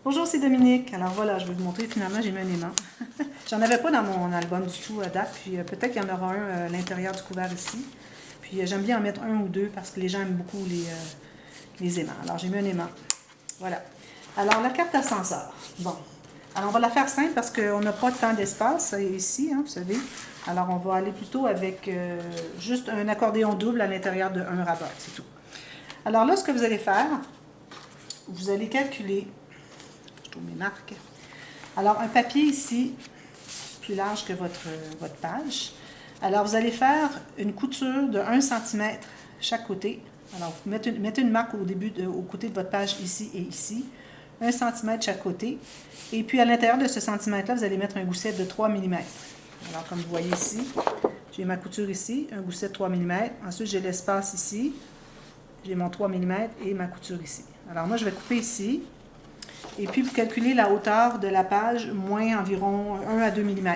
Bonjour, c'est Dominique. Alors voilà, je vais vous montrer, finalement, j'ai mis un aimant. J'en avais pas dans mon album du tout à date, puis peut-être qu'il y en aura un à l'intérieur du couvert ici. Puis j'aime bien en mettre un ou deux parce que les gens aiment beaucoup les aimants. Alors j'ai mis un aimant. Voilà. Alors la carte ascenseur. Bon. Alors on va la faire simple parce qu'on n'a pas tant d'espace ici, hein, vous savez. Alors on va aller plutôt avec juste un accordéon double à l'intérieur d'un rabat, c'est tout. Alors là, ce que vous allez faire, vous allez calculer, je trouve mes marques. Alors un papier ici, plus large que votre page. Alors vous allez faire une couture de 1 cm chaque côté. Alors vous mettez une marque au côté de votre page ici et ici. 1 cm chaque côté. Et puis à l'intérieur de ce centimètre-là, vous allez mettre un gousset de 3 mm. Alors comme vous voyez ici, j'ai ma couture ici, un gousset de 3 mm. Ensuite, j'ai l'espace ici. J'ai mon 3 mm et ma couture ici. Alors moi, je vais couper ici. Et puis, vous calculez la hauteur de la page, moins environ 1 à 2 mm.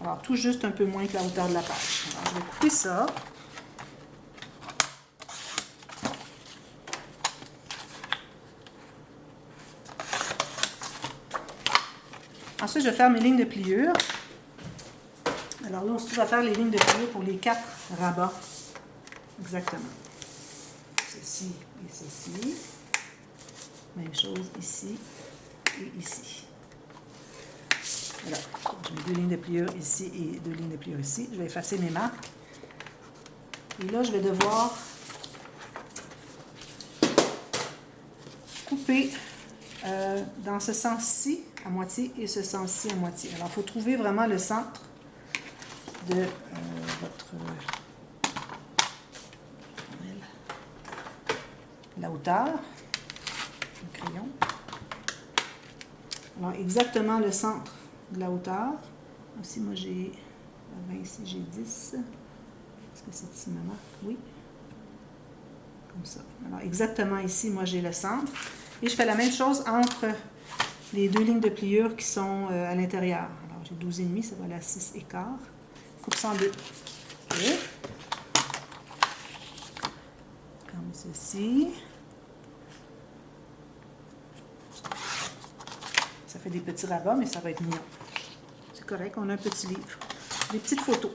Alors, tout juste un peu moins que la hauteur de la page. Alors, je vais couper ça. Ensuite, je vais faire mes lignes de pliure. Alors là, on se trouve à faire les lignes de pliure pour les 4 rabats. Exactement. Ceci et ceci. Même chose ici et ici. Voilà. J'ai 2 lignes de pliure ici et 2 lignes de pliure ici. Je vais effacer mes marques. Et là, je vais devoir couper dans ce sens-ci à moitié et ce sens-ci à moitié. Alors, il faut trouver vraiment le centre de la hauteur du crayon. Alors, exactement le centre de la hauteur. Ici, moi, j'ai 20, ici, j'ai 10. Est-ce que c'est ici ma marque? Oui. Comme ça. Alors, exactement ici, moi, j'ai le centre. Et je fais la même chose entre les 2 lignes de pliure qui sont à l'intérieur. Alors, j'ai 12,5, ça va aller à 6,15. Coupe ça en deux. Okay. Comme ceci. Ça fait des petits rabats, mais ça va être mignon. C'est correct, on a un petit livre. Des petites photos.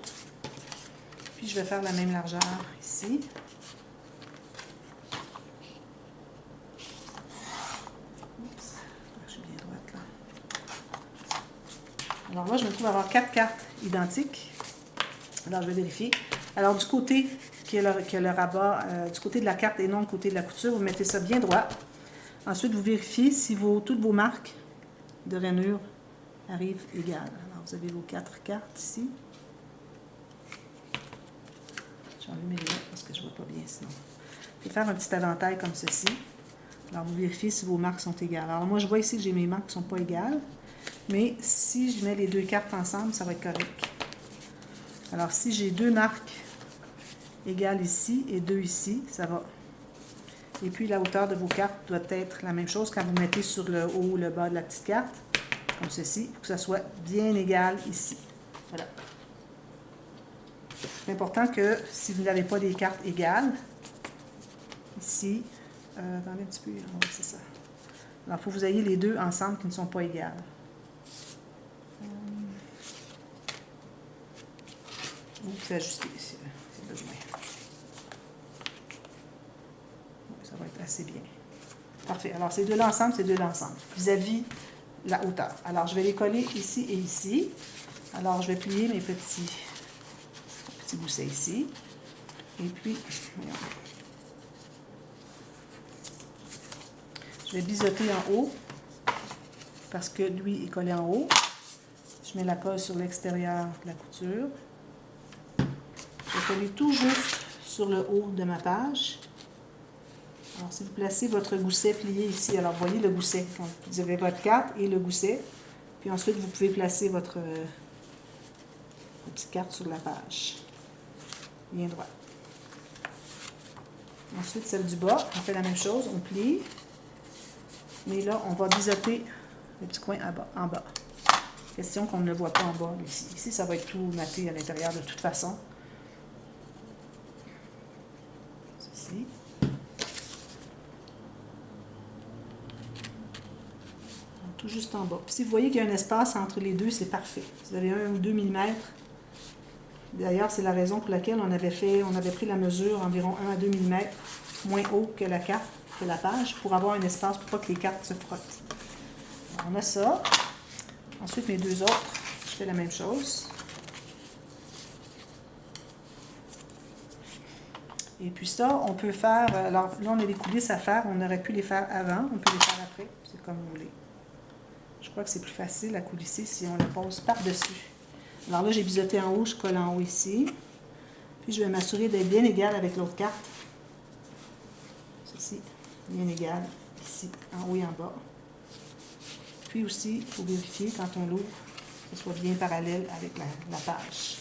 Puis, je vais faire la même largeur ici. Alors là, je me trouve à avoir 4 cartes identiques. Alors, je vais vérifier. Alors, du côté qui est le rabat, du côté de la carte et non du côté de la couture, vous mettez ça bien droit. Ensuite, vous vérifiez si toutes vos marques de rainure arrivent égales. Alors, vous avez vos 4 cartes ici. J'ai enlevé mes lunettes parce que je ne vois pas bien sinon. Je vais faire un petit éventail comme ceci. Alors, vous vérifiez si vos marques sont égales. Alors, moi, je vois ici que j'ai mes marques qui ne sont pas égales. Mais si je mets les 2 cartes ensemble, ça va être correct. Alors, si j'ai 2 marques égales ici et 2 ici, ça va. Et puis, la hauteur de vos cartes doit être la même chose quand vous mettez sur le haut ou le bas de la petite carte, comme ceci. Il faut que ça soit bien égal ici. Voilà. C'est important que si vous n'avez pas des cartes égales, ici, attendez un petit peu, c'est ça. Alors, il faut que vous ayez les deux ensemble qui ne sont pas égales. Vous pouvez ajuster ici, si besoin. Ça va être assez bien. Parfait. Alors, ces deux-là ensemble, ces deux-là ensemble, vis-à-vis la hauteur. Alors, je vais les coller ici et ici. Alors, je vais plier mes petits goussets ici. Et puis, voyons. Je vais biseauter en haut parce que lui est collé en haut. Je mets la colle sur l'extérieur de la couture. Je vais coller tout juste sur le haut de ma page. Alors, si vous placez votre gousset plié ici, alors voyez le gousset. Vous avez votre carte et le gousset. Puis ensuite, vous pouvez placer votre petite carte sur la page. Bien droit. Ensuite, celle du bas, on fait la même chose, on plie. Mais là, on va biseauter le petit coin en bas. Question qu'on ne le voit pas en bas ici. Ici, ça va être tout maté à l'intérieur de toute façon. Ceci. tout juste en bas. Puis si vous voyez qu'il y a un espace entre les deux, c'est parfait. Vous avez 1 ou 2 mm. D'ailleurs, c'est la raison pour laquelle on avait pris la mesure environ 1 à 2 mm moins haut que la carte, que la page, pour avoir un espace pour pas que les cartes se frottent. Alors, on a ça. Ensuite, mes deux autres, je fais la même chose. Et puis ça, on peut faire... Alors là, on a des coulisses à faire. On aurait pu les faire avant. On peut les faire après. C'est comme vous voulez. Je crois que c'est plus facile à coulisser si on la pose par-dessus. Alors là, j'ai biseauté en haut. Je colle en haut ici. Puis je vais m'assurer d'être bien égal avec l'autre carte. Ceci, bien égal. Ici, en haut et en bas. Puis aussi, il faut vérifier quand on l'ouvre que ce soit bien parallèle avec la page.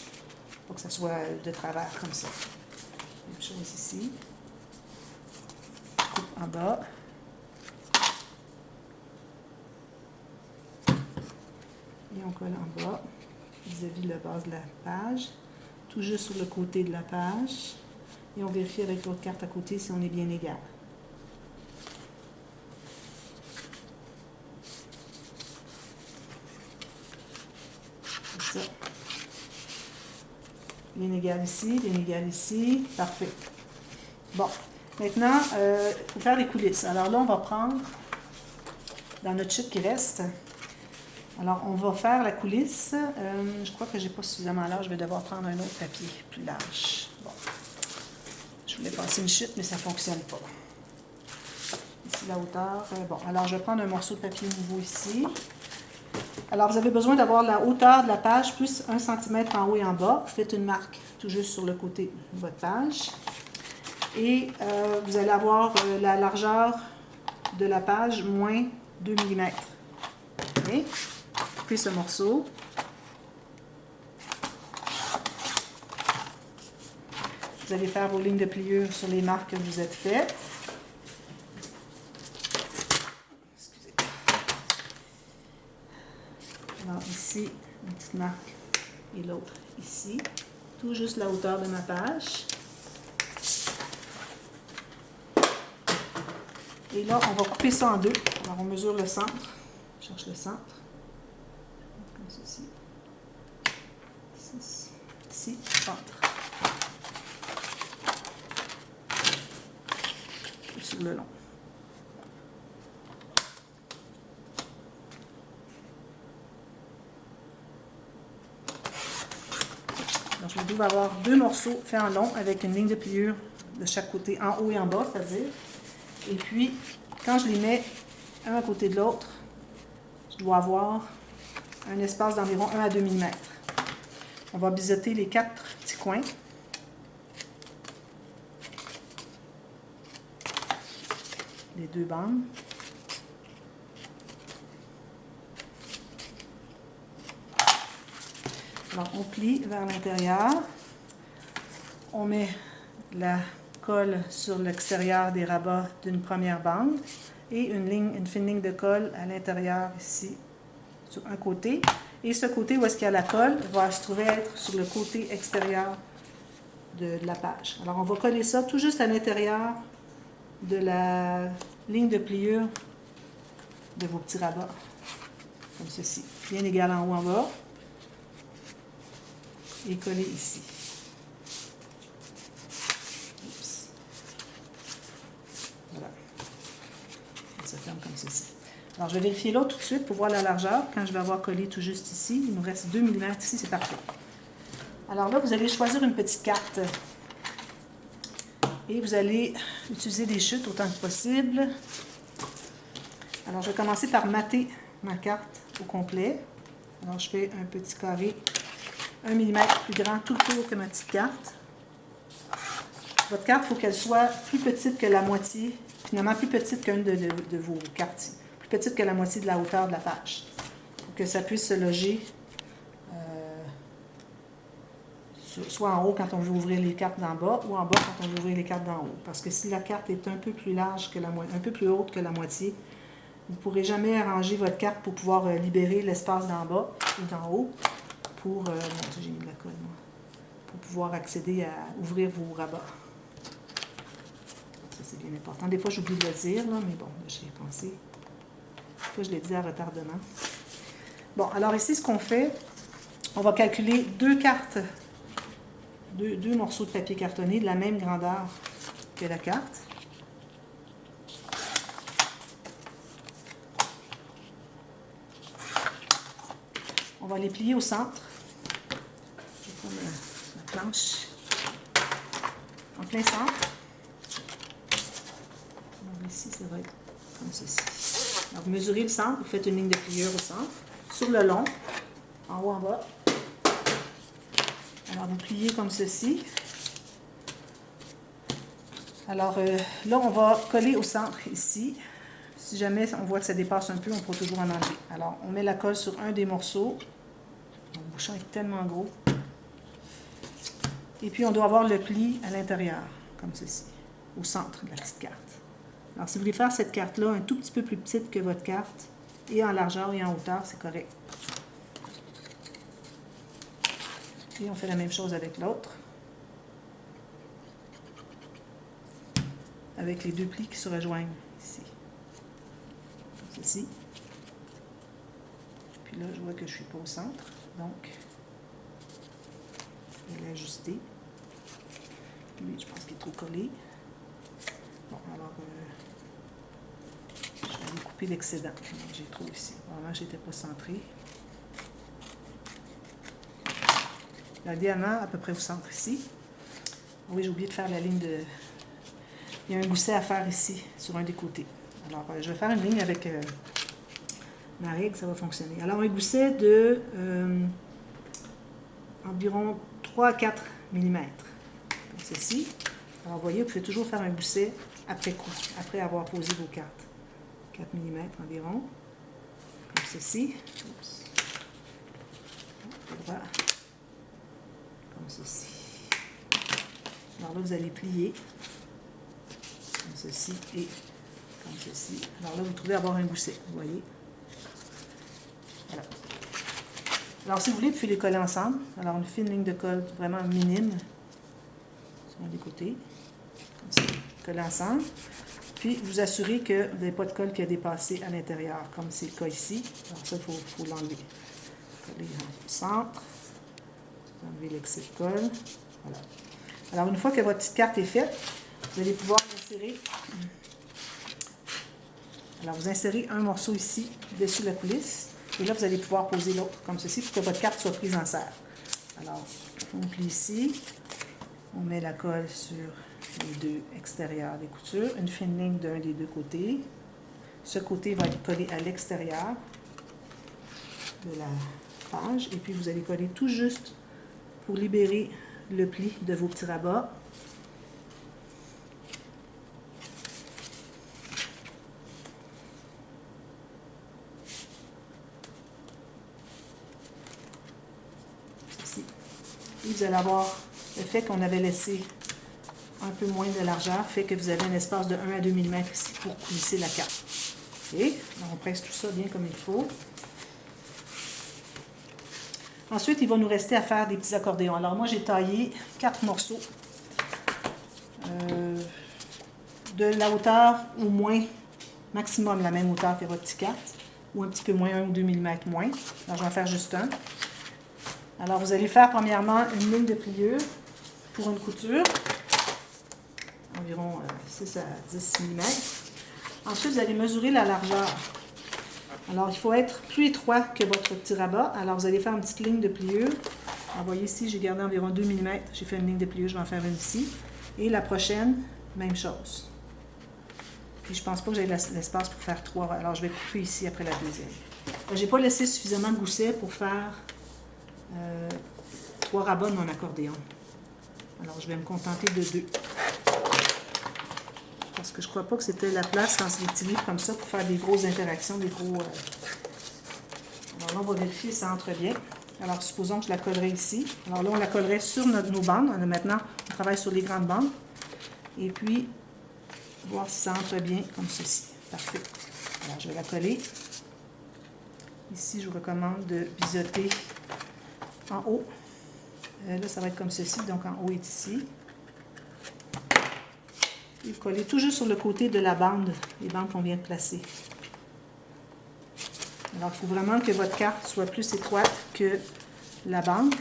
Pas que ça soit de travers comme ça. Même chose ici. Coupe en bas. Et on colle en bas vis-à-vis la base de la page. Tout juste sur le côté de la page. Et on vérifie avec l'autre carte à côté si on est bien égal. Comme ça. Bien égal ici, bien égal ici. Parfait. Bon. Maintenant, il faut faire les coulisses. Alors là, on va prendre, dans notre chute qui reste, alors on va faire la coulisse. Je crois que je n'ai pas suffisamment large. Je vais devoir prendre un autre papier plus large. Bon. Je voulais passer une chute, mais ça ne fonctionne pas. Ici, la hauteur. Bon, alors je vais prendre un morceau de papier nouveau ici. Alors, vous avez besoin d'avoir la hauteur de la page plus 1 cm en haut et en bas. Faites une marque tout juste sur le côté de votre page. Et vous allez avoir la largeur de la page moins 2 mm. OK? Coupez ce morceau. Vous allez faire vos lignes de pliure sur les marques que vous êtes faites. Alors ici, une petite marque et l'autre ici. Tout juste la hauteur de ma page. Et là, on va couper ça en deux. Alors on mesure le centre. Je cherche le centre. Comme ceci. Ici, centre. Et sur le long. Alors, je vais avoir deux morceaux faits en long avec une ligne de pliure de chaque côté, en haut et en bas, c'est-à-dire. Et puis, quand je les mets un à côté de l'autre, je dois avoir un espace d'environ 1 à 2 mm. On va biseauter les 4 petits coins. Les deux bandes. Alors, on plie vers l'intérieur. On met la colle sur l'extérieur des rabats d'une première bande et une fine ligne de colle à l'intérieur ici, sur un côté. Et ce côté où est-ce qu'il y a la colle va se trouver être sur le côté extérieur de la page. Alors, on va coller ça tout juste à l'intérieur de la ligne de pliure de vos petits rabats, comme ceci. Bien égal en haut, en bas. Et coller ici. Oups. Voilà. Ça ferme comme ceci. Alors, je vais vérifier l'autre tout de suite pour voir la largeur. Quand je vais avoir collé tout juste ici, il nous reste 2 mm ici, c'est parfait. Alors là, vous allez choisir une petite carte. Et vous allez utiliser des chutes autant que possible. Alors, je vais commencer par mater ma carte au complet. Alors, je fais un petit carré 1 mm plus grand tout le tour que ma petite carte. Votre carte, il faut qu'elle soit plus petite que la moitié, finalement plus petite qu'une de vos cartes, plus petite que la moitié de la hauteur de la page, pour que ça puisse se loger soit en haut quand on veut ouvrir les cartes d'en bas, ou en bas quand on veut ouvrir les cartes d'en haut. Parce que si la carte est un peu plus large que la moitié, un peu plus haute que la moitié, vous ne pourrez jamais arranger votre carte pour pouvoir libérer l'espace d'en bas ou d'en haut. Pour, j'ai mis de la colle, moi, pour pouvoir accéder à ouvrir vos rabats. Ça, c'est bien important. Des fois, j'oublie de le dire, là, mais bon, j'y ai pensé. fois, je l'ai dit à retardement. Bon, alors ici, ce qu'on fait, on va calculer deux cartes, deux morceaux de papier cartonné de la même grandeur que la carte. On va les plier au centre. Je vais prendre la planche en plein centre. Alors ici, ça va être comme ceci. Alors, vous mesurez le centre, vous faites une ligne de pliure au centre, sur le long, en haut, en bas. Alors, vous pliez comme ceci. Alors, là, on va coller au centre ici. Si jamais on voit que ça dépasse un peu, on pourra toujours en enlever. Alors, on met la colle sur un des morceaux. Mon bouchon est tellement gros. Et puis, on doit avoir le pli à l'intérieur, comme ceci, au centre de la petite carte. Alors, si vous voulez faire cette carte-là un tout petit peu plus petite que votre carte, et en largeur et en hauteur, c'est correct. Et on fait la même chose avec l'autre. Avec les deux plis qui se rejoignent ici. Comme ceci. Puis là, je vois que je ne suis pas au centre. Donc, je vais l'ajuster. Lui, je pense qu'il est trop collé. Bon, alors, je vais aller couper l'excédent. J'ai trop ici. Vraiment, je n'étais pas centré. La diamant, à peu près au centre ici. Oui, j'ai oublié de faire la ligne de... Il y a un gousset à faire ici, sur un des côtés. Alors, je vais faire une ligne avec ma règle, ça va fonctionner. Alors, un gousset de environ 3 à 4 mm, comme ceci. Alors, vous voyez, vous pouvez toujours faire un gousset après coup, après avoir posé vos cartes. 4 mm environ, comme ceci. Oups. Droit. Comme ceci. Alors là, vous allez plier, comme ceci et comme ceci. Alors là, vous trouvez avoir un gousset, vous voyez. Voilà. Alors, si vous voulez, vous pouvez les coller ensemble. Alors, une fine ligne de colle vraiment minime sur un des côtés. Comme ça, coller ensemble. Puis, vous assurez que vous n'avez pas de colle qui a dépassé à l'intérieur, comme c'est le cas ici. Alors ça, il faut l'enlever. Coller au centre. Enlever l'excès de colle. Voilà. Alors, une fois que votre petite carte est faite, vous allez pouvoir insérer. Alors, vous insérez un morceau ici, dessus la coulisse. Et là, vous allez pouvoir poser l'autre, comme ceci, pour que votre carte soit prise en serre. Alors, on plie ici. On met la colle sur les deux extérieurs des coutures. Une fine ligne d'un des deux côtés. Ce côté va être collé à l'extérieur de la page. Et puis, vous allez coller tout juste pour libérer le pli de vos petits rabats. Ceci. Et vous allez avoir le fait qu'on avait laissé un peu moins de largeur, fait que vous avez un espace de 1 à 2 mm ici pour coulisser la carte. Et on presse tout ça bien comme il faut. Ensuite, il va nous rester à faire des petits accordéons. Alors moi, j'ai taillé 4 morceaux de la hauteur au moins, maximum la même hauteur que votre petite carte, ou un petit peu moins, 1 ou 2 mm moins. Alors, je vais en faire juste un. Alors, vous allez faire premièrement une ligne de pliure pour une couture, environ 6 à 10 mm. Ensuite, vous allez mesurer la largeur. Alors, il faut être plus étroit que votre petit rabat. Alors, vous allez faire une petite ligne de pliure. Alors, vous voyez ici, j'ai gardé environ 2 mm. J'ai fait une ligne de pliure, je vais en faire une ici. Et la prochaine, même chose. Puis, je ne pense pas que j'ai l'espace pour faire 3. Alors, je vais couper ici après la deuxième. Je n'ai pas laissé suffisamment de gousset pour faire 3 rabats de mon accordéon. Alors, je vais me contenter de 2. Parce que je ne crois pas que c'était la place dans ces petits livres comme ça pour faire des grosses interactions, des gros... Alors là, on va vérifier si ça entre bien. Alors, supposons que je la collerai ici. Alors là, on la collerait sur nos bandes. Maintenant, on travaille sur les grandes bandes. Et puis, voir si ça entre bien comme ceci. Parfait. Alors, je vais la coller. Ici, je vous recommande de biseauter en haut. Là, ça va être comme ceci. Donc, en haut est ici. Et vous collez tout juste sur le côté de la bande, les bandes qu'on vient de placer. Alors, il faut vraiment que votre carte soit plus étroite que la bande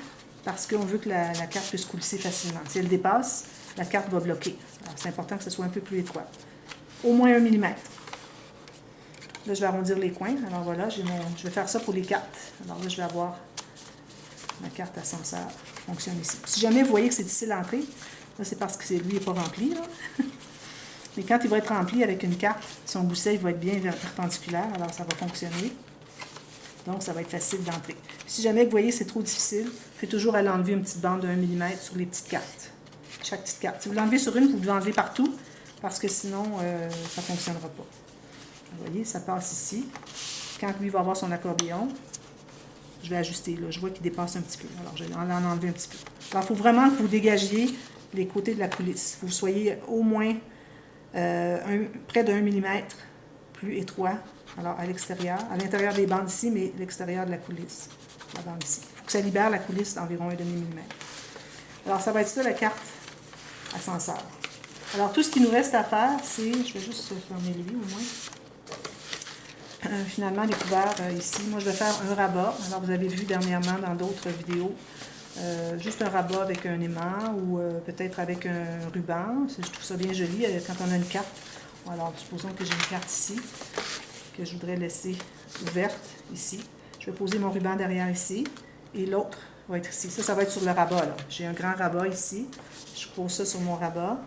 parce qu'on veut que la carte puisse coulisser facilement. Si elle dépasse, la carte va bloquer. Alors, c'est important que ce soit un peu plus étroit. Au moins 1 mm. Là, je vais arrondir les coins. Alors voilà, je vais faire ça pour les cartes. Alors là, je vais avoir ma carte à Sancerre qui fonctionne ici. Si jamais vous voyez que c'est difficile à entrer, là, c'est parce que lui n'est pas rempli. Là. Mais quand il va être rempli avec une carte, son gousset il va être bien perpendiculaire, alors ça va fonctionner. Donc, ça va être facile d'entrer. Si jamais vous voyez que c'est trop difficile, faites toujours aller enlever une petite bande de 1 mm sur les petites cartes. Chaque petite carte. Si vous l'enlevez sur une, vous devez l'enlever partout, parce que sinon, ça ne fonctionnera pas. Vous voyez, ça passe ici. Quand lui va avoir son accordéon, je vais ajuster. Là. Je vois qu'il dépasse un petit peu. Alors, je vais en enlever un petit peu. Alors, il faut vraiment que vous dégagiez les côtés de la coulisse. Il faut que vous soyez au moins près de 1 mm plus étroit. Alors, à l'extérieur. À l'intérieur des bandes ici, mais l'extérieur de la coulisse. La bande ici. Il faut que ça libère la coulisse d'environ 1,5 mm. Alors, ça va être ça, la carte à Sancerre. Alors, tout ce qui nous reste à faire, c'est... Je vais juste fermer lui, au moins. Finalement, les couverts ici. Moi, je vais faire un rabat. Alors, vous avez vu dernièrement dans d'autres vidéos, juste un rabat avec un aimant ou peut-être avec un ruban. Je trouve ça bien joli quand on a une carte. Alors, supposons que j'ai une carte ici, que je voudrais laisser ouverte ici. Je vais poser mon ruban derrière ici et l'autre va être ici. Ça va être sur le rabat. J'ai un grand rabat ici. Je pose ça sur mon rabat.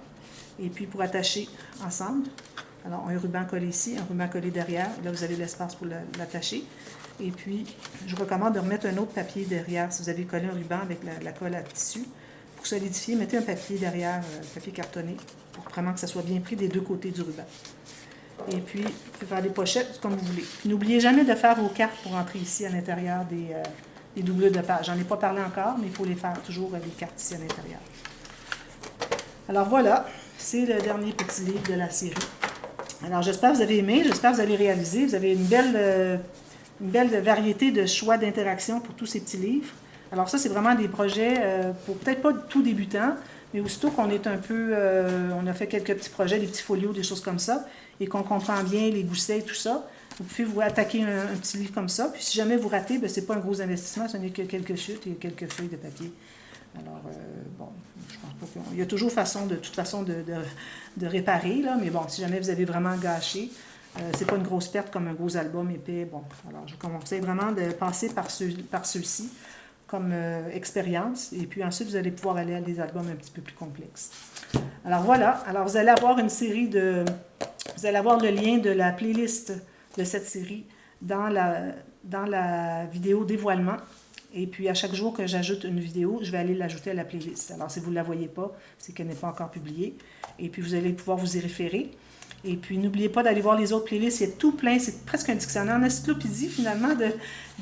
Et puis, pour attacher ensemble, alors, un ruban collé ici, un ruban collé derrière. Là, vous avez l'espace pour l'attacher. Et puis, je recommande de remettre un autre papier derrière. Si vous avez collé un ruban avec la colle à tissu, pour solidifier, mettez un papier derrière, papier cartonné, pour vraiment que ça soit bien pris des deux côtés du ruban. Et puis, vous pouvez faire des pochettes comme vous voulez. Puis, n'oubliez jamais de faire vos cartes pour entrer ici à l'intérieur des doublures de page. J'en ai pas parlé encore, mais il faut les faire toujours, les cartes ici à l'intérieur. Alors voilà, c'est le dernier petit livre de la série. Alors, j'espère que vous avez aimé, j'espère que vous avez réalisé. Vous avez une belle variété de choix d'interaction pour tous ces petits livres. Alors ça, c'est vraiment des projets pour peut-être pas tout débutants, mais aussitôt qu'on est un peu... on a fait quelques petits projets, des petits folios, des choses comme ça, et qu'on comprend bien les goussets et tout ça, vous pouvez vous attaquer un petit livre comme ça. Puis si jamais vous ratez, ce n'est pas un gros investissement, ce n'est que quelques chutes et quelques feuilles de papier. Alors, bon, je pense pas qu'il y a toujours de toute façon de réparer, là, mais bon, si jamais vous avez vraiment gâché, c'est pas une grosse perte comme un gros album épais. Bon, alors je vous conseille vraiment de passer par ceux-ci comme expérience, et puis ensuite vous allez pouvoir aller à des albums un petit peu plus complexes. Alors voilà, alors vous allez avoir une série vous allez avoir le lien de la playlist de cette série dans la vidéo dévoilement. Et puis, à chaque jour que j'ajoute une vidéo, je vais aller l'ajouter à la playlist. Alors, si vous ne la voyez pas, c'est qu'elle n'est pas encore publiée. Et puis, vous allez pouvoir vous y référer. Et puis, n'oubliez pas d'aller voir les autres playlists. Il y a tout plein. C'est presque un dictionnaire, une encyclopédie, finalement,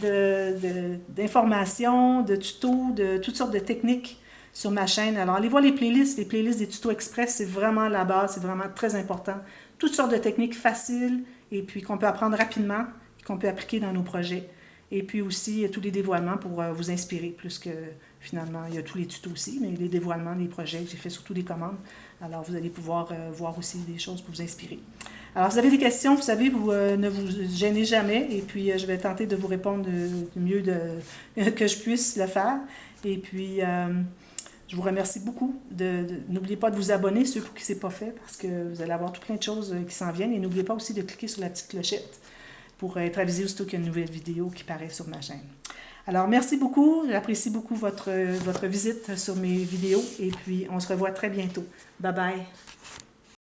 d'informations, de tutos, de toutes sortes de techniques sur ma chaîne. Alors, allez voir les playlists des tutos express. C'est vraiment la base. C'est vraiment très important. Toutes sortes de techniques faciles et puis qu'on peut apprendre rapidement et qu'on peut appliquer dans nos projets. Et puis aussi, tous les dévoilements pour vous inspirer, plus que finalement, il y a tous les tutos aussi, mais les dévoilements, les projets, j'ai fait surtout des commandes. Alors, vous allez pouvoir voir aussi des choses pour vous inspirer. Alors, si vous avez des questions, vous savez, vous ne vous gênez jamais. Et puis, je vais tenter de vous répondre du mieux que je puisse le faire. Et puis, je vous remercie beaucoup. N'oubliez pas de vous abonner, ceux pour qui ce n'est pas fait, parce que vous allez avoir tout plein de choses qui s'en viennent. Et n'oubliez pas aussi de cliquer sur la petite clochette pour être avisé aussitôt qu'il y a une nouvelle vidéo qui paraît sur ma chaîne. Alors, merci beaucoup. J'apprécie beaucoup votre visite sur mes vidéos et puis on se revoit très bientôt. Bye bye!